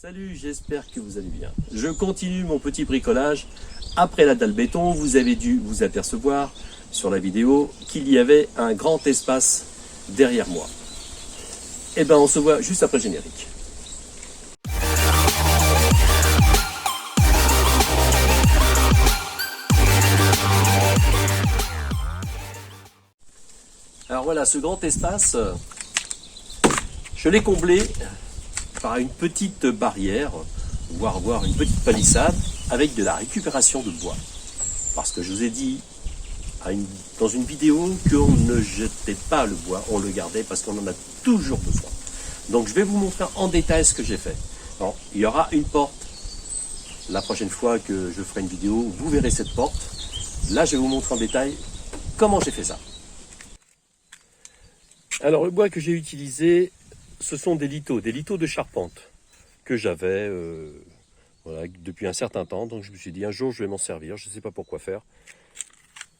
Salut, j'espère que vous allez bien. Je continue mon petit bricolage. Après la dalle béton, vous avez dû vous apercevoir sur la vidéo qu'il y avait un grand espace derrière moi. Et ben on se voit juste après le générique. Alors voilà, ce grand espace, je l'ai comblé par une petite barrière, voire une petite palissade, avec de la récupération de bois. Parce que je vous ai dit dans une vidéo qu'on ne jetait pas le bois, on le gardait parce qu'on en a toujours besoin. Donc je vais vous montrer en détail ce que j'ai fait. Alors, il y aura une porte. La prochaine fois que je ferai une vidéo, vous verrez cette porte. Là, je vais vous montrer en détail comment j'ai fait ça. Alors le bois que j'ai utilisé, ce sont des litos de charpente que j'avais voilà, depuis un certain temps. Donc je me suis dit un jour je vais m'en servir, je ne sais pas pourquoi faire.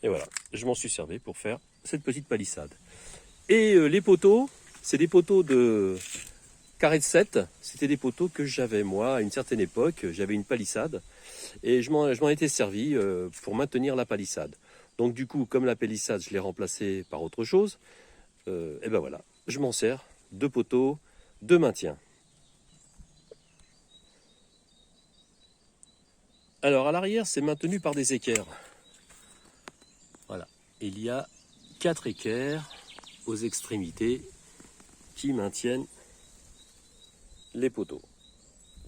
Et voilà, je m'en suis servi pour faire cette petite palissade. Et les poteaux, c'est des poteaux de carré de 7. C'était des poteaux que j'avais moi à une certaine époque. J'avais une palissade et je m'en étais servi pour maintenir la palissade. Donc du coup, comme la palissade, je l'ai remplacée par autre chose. Et ben voilà, je m'en sers de poteaux de maintien. Alors à l'arrière, c'est maintenu par des équerres. Voilà, il y a 4 équerres aux extrémités qui maintiennent les poteaux.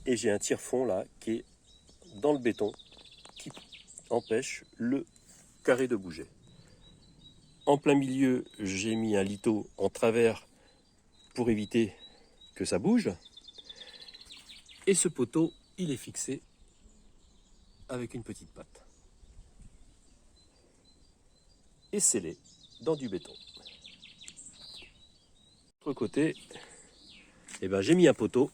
Et j'ai un tire-fond là qui est dans le béton qui empêche le carré de bouger. En plein milieu, j'ai mis un lito en travers pour éviter que ça bouge. Et ce poteau, il est fixé avec une petite patte. Et scellé dans du béton. De l'autre côté, eh ben, j'ai mis un poteau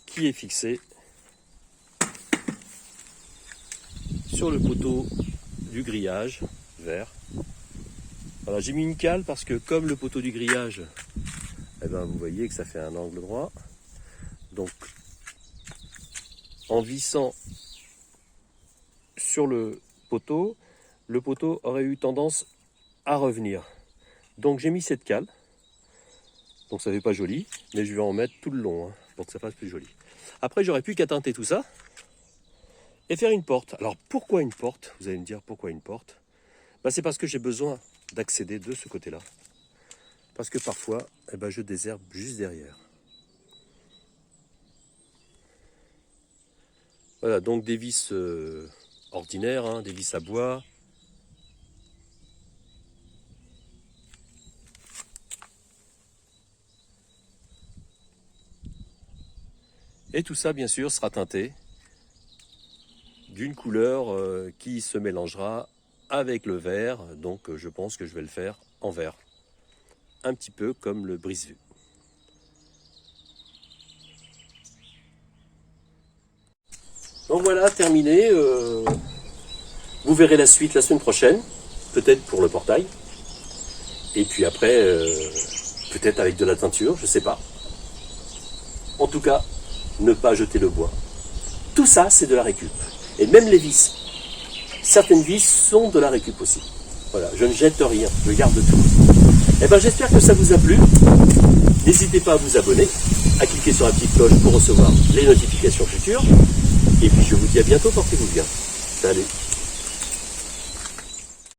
qui est fixé sur le poteau du grillage vert. Voilà, j'ai mis une cale parce que comme le poteau du grillage, eh ben, vous voyez que ça fait un angle droit. Donc en vissant sur le poteau aurait eu tendance à revenir. Donc j'ai mis cette cale. Donc ça fait pas joli, mais je vais en mettre tout le long pour que ça fasse plus joli. Après j'aurais pu qu'attinter tout ça et faire une porte. Alors pourquoi une porte? Vous allez me dire pourquoi une porte? Ben, c'est parce que j'ai besoin d'accéder de ce côté-là. Parce que parfois, eh ben, je désherbe juste derrière. Voilà, donc des vis ordinaires, des vis à bois. Et tout ça, bien sûr, sera teinté d'une couleur qui se mélangera avec le vert. Donc je pense que je vais le faire en vert. Un petit peu comme le brise-vue. Donc voilà, terminé. Vous verrez la suite la semaine prochaine. Peut-être pour le portail. Et puis après, peut-être avec de la teinture, je ne sais pas. En tout cas, ne pas jeter le bois. Tout ça, c'est de la récup. Et même les vis. Certaines vis sont de la récup aussi. Voilà, je ne jette rien, je garde tout. Et ben, j'espère que ça vous a plu. N'hésitez pas à vous abonner, à cliquer sur la petite cloche pour recevoir les notifications futures. Et puis je vous dis à bientôt, portez-vous bien. Salut.